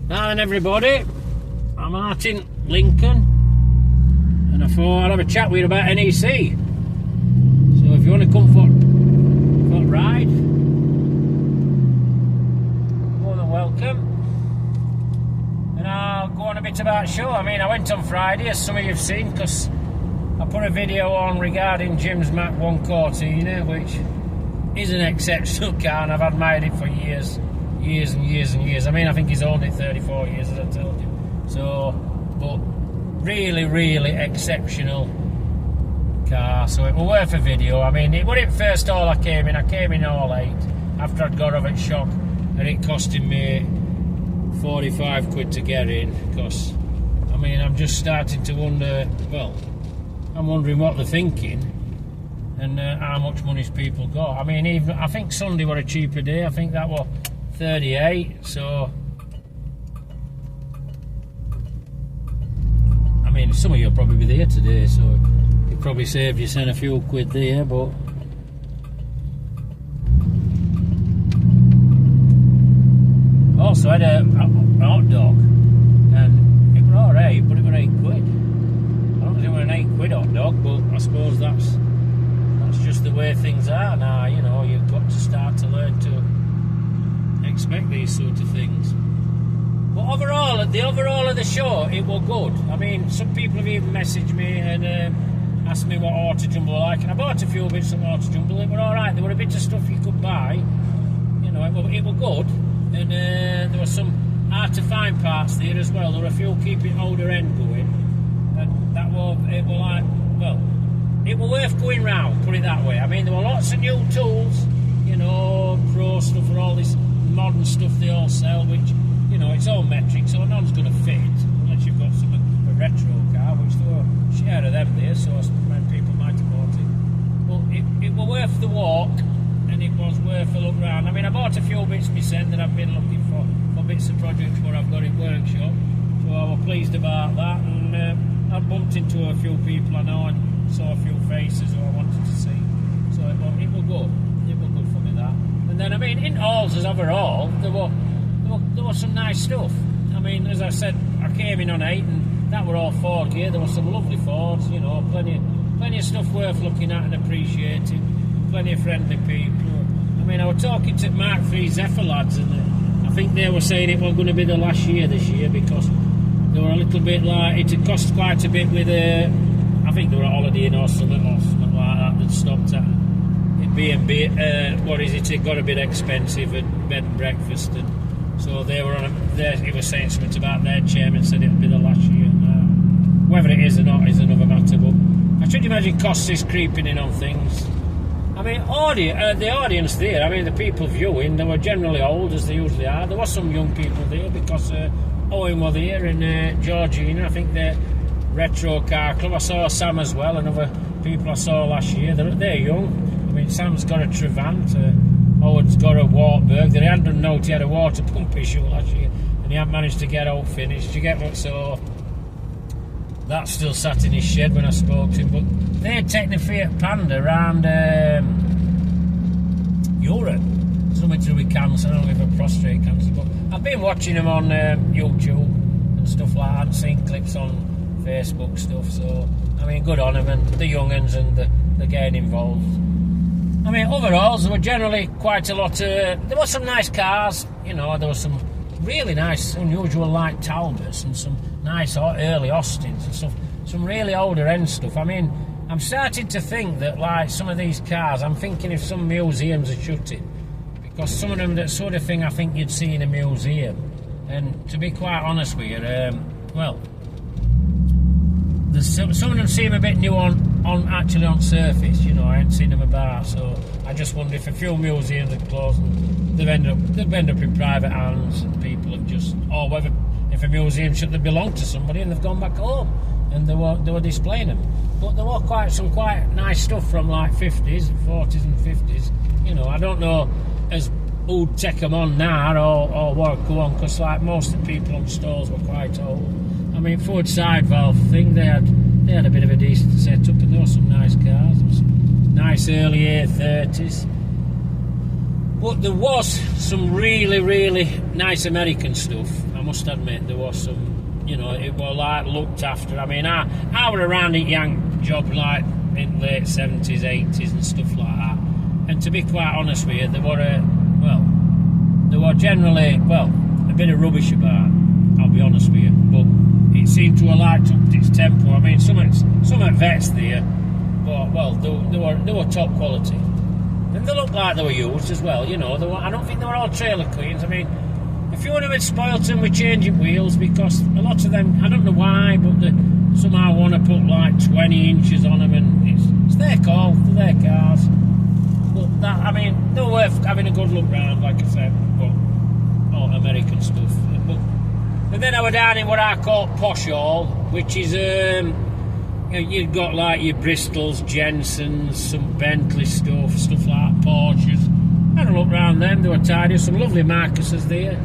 Now then everybody, I'm out in Lincoln and I thought I'd have a chat with you about NEC. So if you want to come for a ride, more than welcome. And I'll go on a bit about the show. I mean, I went on Friday, as some of you have seen, because I put a video on regarding Jim's MK111, which is an exceptional car and I've admired it for years and years and years. I mean, I think he's owned it 34 years, as I told you. So, but really, really exceptional car. So it was worth a video. I mean, it wasn't first all I came in all 8 after I'd got off at Shock, and it costing me 45 quid to get in, because, I mean, I'm just starting to wonder, well, I'm wondering what they're thinking and how much money's people got. I mean, even I think Sunday was a cheaper day. I think that was 38, so I mean, some of you will probably be there today, so you probably saved yourself a few quid there. But also had a hot dog, and it was alright, but it was 8 quid. I don't think it was an 8 quid hot dog, but I suppose that's just the way things are now. You know, you've got to start to learn to expect these sort of things. But overall, the overall of the show, it was good. I mean, some people have even messaged me and asked me what auto jumble I like, and I bought a few bits of auto jumble. It were alright. There were a bit of stuff you could buy, you know. It was good, and there were some hard to find parts there as well. There were a few keeping older end going, and that was, it was like, well, it was worth going round, put it that way. I mean, there were lots of new tools, you know, pro stuff and all this modern stuff they all sell, which, you know, it's all metric, so none's going to fit unless you've got a retro car, which there were a share of them there, so many people might have bought it. But it was worth the walk, and it was worth a look round. I mean, I bought a few bits myself that I've been looking for bits of projects where I've got it workshop, so I was pleased about that. And I bumped into a few people I know and saw a few faces who I wanted to see, so it was good. It was good for me, that. And then, I mean, in alls as overall, there was some nice stuff. I mean, as I said, I came in on 8 and that were all Ford gear. There were some lovely Fords, you know, plenty of stuff worth looking at and appreciating, plenty of friendly people. I mean, I was talking to Mark 3 Zephyr lads, and I think they were saying it was going to be the last year this year, because they were a little bit like, it had cost quite a bit with I think they were on holiday or something like that stopped at B&B, what is it? It got a bit expensive at bed and breakfast, and so they were on. He was saying something about their chairman said it'd be the last year. Whether it is or not is another matter. But I should imagine costs is creeping in on things. I mean, the audience there. I mean, the people viewing, they were generally old, as they usually are. There was some young people there because Owen was there and Georgina. I think they're retro car club. I saw Sam as well, and other people I saw last year. They're young. I mean, Sam's got a Trevant, Owen's got a Wartburg. They hadn't known he had a water pump issue last year, and he hadn't managed to get out finished. You get what? So that still sat in his shed when I spoke to him. But they had taken a Fiat Panda around Europe, something to do with cancer. I don't know if it's prostate cancer, but I've been watching them on YouTube and stuff like that, seen clips on Facebook stuff. So I mean, good on them, and the young uns, and they're getting involved. I mean, overall, there were generally quite a lot there were some nice cars, you know. There were some really nice, unusual light Talbots, and some nice early Austins and stuff, some really older end stuff. I mean, I'm starting to think that, like, some of these cars, I'm thinking if some museums are shutting, because some of them, that sort of thing I think you'd see in a museum. And to be quite honest with you, well, some of them seem a bit new actually on surface, you know. I ain't seen them about, so I just wonder if a few museums are closed and they've ended up in private hands, and people have just, or whether if a museum should have belonged to somebody and they've gone back home and they were displaying them. But there were some quite nice stuff from like 50s, 40s and 50s. You know, I don't know as who'd take them on now or what go on, because like most of the people on stalls were quite old. I mean, Ford side valve thing, they had a bit of a decent setup, and there were some nice cars, some nice early A30s. But there was some really, really nice American stuff. I must admit, there was some, you know, it was like looked after. I mean, I were around at Yank job like in late 70s, 80s and stuff like that. And to be quite honest with you, there were generally, well, a bit of rubbish about, I'll be honest with you. But it seemed to have like upped its tempo. I mean, some at vets there, but, well, they were top quality. And they looked like they were used as well, you know. I don't think they were all trailer queens. I mean, a few of them had spoilt them with changing wheels because a lot of them, I don't know why, but they somehow want to put like 20 inches on them, and it's their call, they're their cars. But that, I mean, they're worth having a good look round, like I said, but all American stuff. And then I was down in what I call Posh Hall, which is, you've got like your Bristols, Jensens, some Bentley stuff like that, Porsches. I had a look round them, they were tidy, some lovely Marcuses there.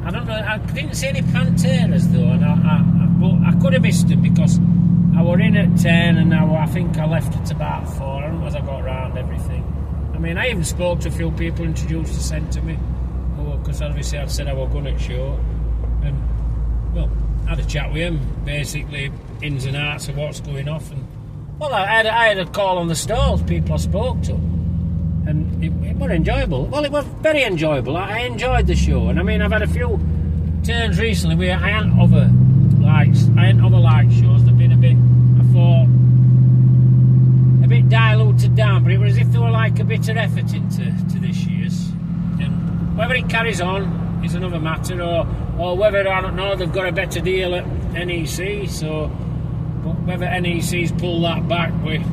I don't know, I didn't see any Panteras though, and but I could have missed them because I were in at 10 and I think I left at about 4. I don't know as I got round everything. I mean, I even spoke to a few people introduced to send to me, because obviously I'd said I was going at show. And, well, I had a chat with him, basically ins and outs of what's going off. And, well, I had a call on the stalls, people I spoke to. And it was enjoyable. Well, it was very enjoyable. I enjoyed the show. And, I mean, I've had a few turns recently where I hadn't other light shows. They've been a bit, I thought, a bit diluted down. But it was as if there were like a bit of effort into this year's. And whether it carries on is another matter, or whether, I don't know, they've got a better deal at NEC, so but whether NEC's pull that back with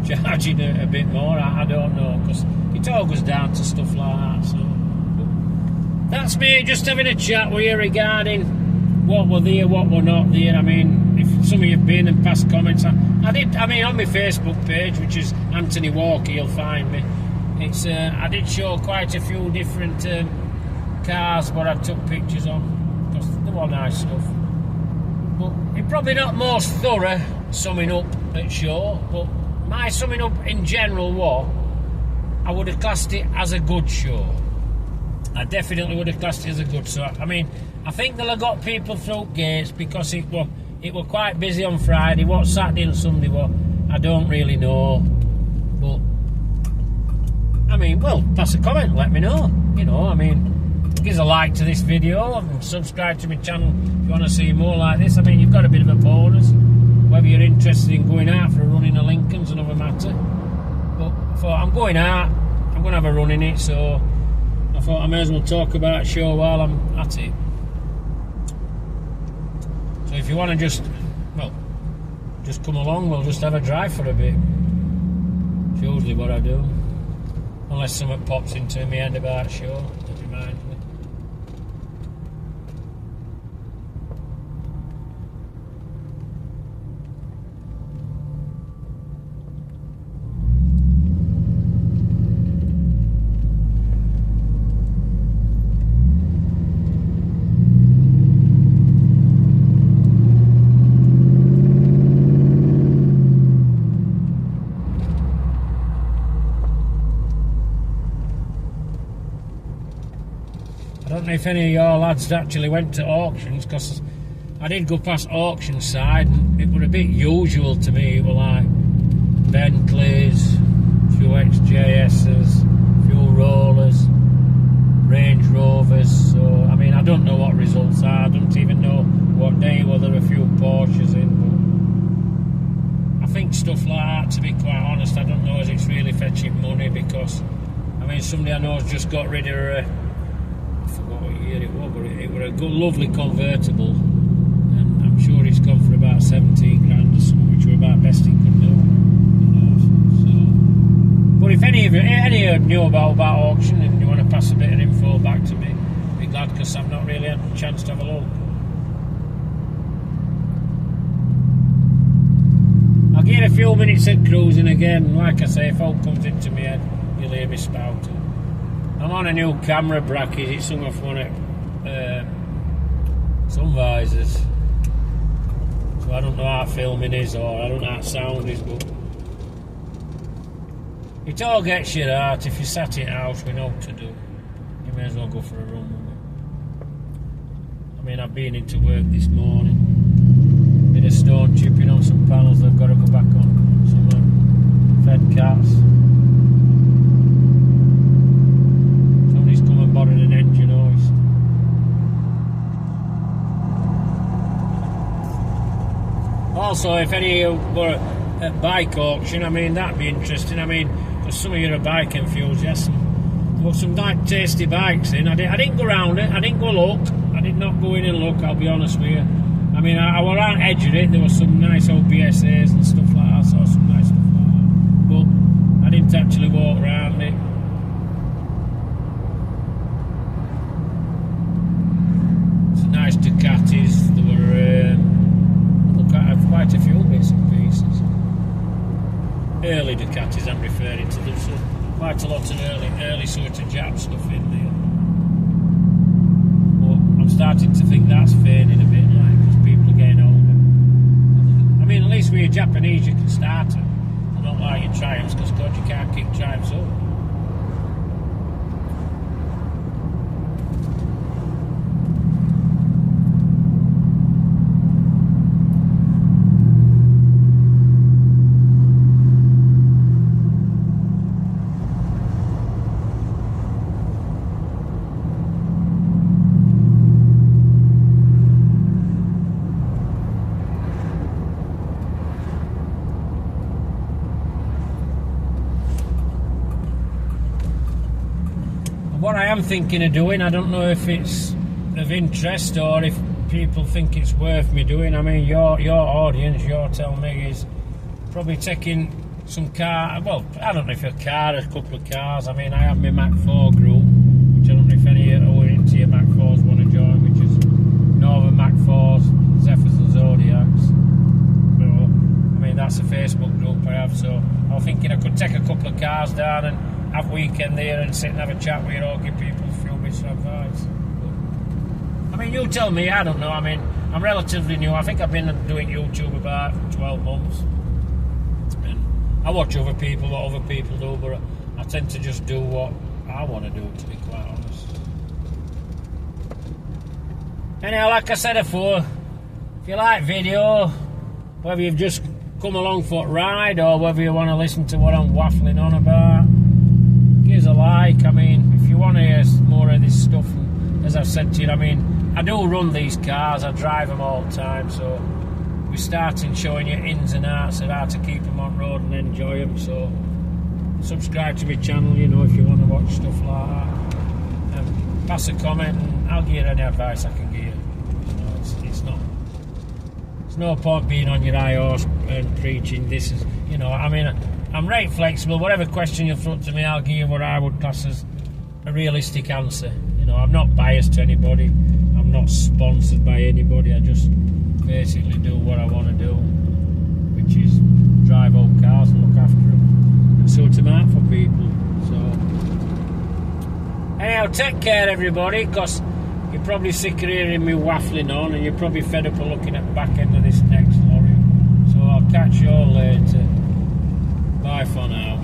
charging a bit more, I don't know, because it all goes down to stuff like that. So but that's me just having a chat with you regarding what were there, what were not there. I mean, if some of you have been and passed comments, I mean, on my Facebook page, which is Anthony Walker, you'll find me. It's I did show quite a few different cars what I took pictures on, because they were nice stuff. But it's probably not most thorough summing up at show, but my summing up in general was, I would have classed it as a good show. I definitely would have classed it as a good show. I mean, I think they'll have got people through gates because it were quite busy on Friday. What Saturday and Sunday were, I don't really know. But I mean, well, pass a comment, let me know. You know, I mean, give us a like to this video and subscribe to my channel if you want to see more like this. I mean, you've got a bit of a bonus. Whether you're interested in going out for a run in a Lincoln's another matter. But I thought, I'm going out, I'm going to have a run in it, so I thought I may as well talk about a show while I'm at it. So if you want to just come along, we'll just have a drive for a bit. It's usually what I do. Unless something pops into my head about a show that reminds me. I don't know if any of your lads actually went to auctions, because I did go past auction side and it was a bit usual to me. It were like Bentleys, a few XJS's, a few Rollers, Range Rovers. So I mean, I don't know what results are. I don't even know what day were there a few Porsches in. But I think stuff like that, to be quite honest, I don't know as it's really fetching money, because I mean, somebody I know has just got rid of I forgot what year it was, but it was a good, lovely convertible, and I'm sure it's gone for about 17 grand or something, which were about best it could do. You know, so. But if any of you knew about auction and you want to pass a bit of info back to me, I'd be glad, because I've not really had a chance to have a look. I'll give it a few minutes of cruising again. Like I say, if all comes into my head, you'll hear me spouting. I'm on a new camera bracket. It's something from one of some visors, so I don't know how filming is, or I don't know how sound is, but It all gets your heart. If you sat in house with what to do, you may as well go for a run with it. I mean, I've been into work this morning. Bit of stone chipping on some panels. They've got to go back on some fed cats. Somebody's come and borrowed an engine hoist. Also, if any of you were at bike auction, I mean, that'd be interesting. I mean, because some of you are bike enthusiasts. There were some like tasty bikes in. I didn't go round it. I didn't go look. I did not go in and look, I'll be honest with you. I mean, I was around edge of it. There were some nice old BSAs and stuff like that. I saw some nice stuff like that. But I didn't actually walk around it. Some nice Ducatis. There were quite a few bits and pieces. Early Ducatis I'm referring to. There's quite a lot of early sort of Jap stuff in there. But I'm starting to think that's fading a bit, like, because people are getting older. I mean, at least with your Japanese you can start them. I don't like your Triumphs, because God, you can't kick Triumphs up. What I am thinking of doing, I don't know if it's of interest or if people think it's worth me doing. I mean, your audience, your tell me, is probably taking some car. Well, I don't know if a couple of cars. I mean, I have my Mach 4 group, which I don't know if any of you who are into your Mach 4s want to join, which is Northern Mach 4s, Zephyrs and Zodiacs. So, I mean, that's a Facebook group I have. So I was thinking I could take a couple of cars down and have a weekend there and sit and have a chat with you all, give people a few bits of advice. I mean, you tell me, I don't know. I mean, I'm relatively new. I think I've been doing YouTube about 12 months. And I watch other people, what other people do, but I tend to just do what I want to do, to be quite honest. Anyhow, like I said before, if you like video, whether you've just come along for a ride or whether you want to listen to what I'm waffling on about, give us a like. I mean, if you want to hear more of this stuff, as I've said to you, I mean, I do run these cars, I drive them all the time, so we're starting showing you ins and outs of how to keep them on road and enjoy them. So subscribe to my channel, you know, if you want to watch stuff like that. Pass a comment and I'll give you any advice I can give you. You know, it's no point being on your high horse and preaching this is, you know, I mean, I'm right flexible. Whatever question you throw to me, I'll give you what I would class as a realistic answer. You know, I'm not biased to anybody. I'm not sponsored by anybody. I just basically do what I want to do, which is drive old cars and look after them and sort them out for people. So, anyhow, take care, everybody, because you're probably sick of hearing me waffling on, and you're probably fed up of looking at the back end of this next lorry. So I'll catch you all later. Bye for now.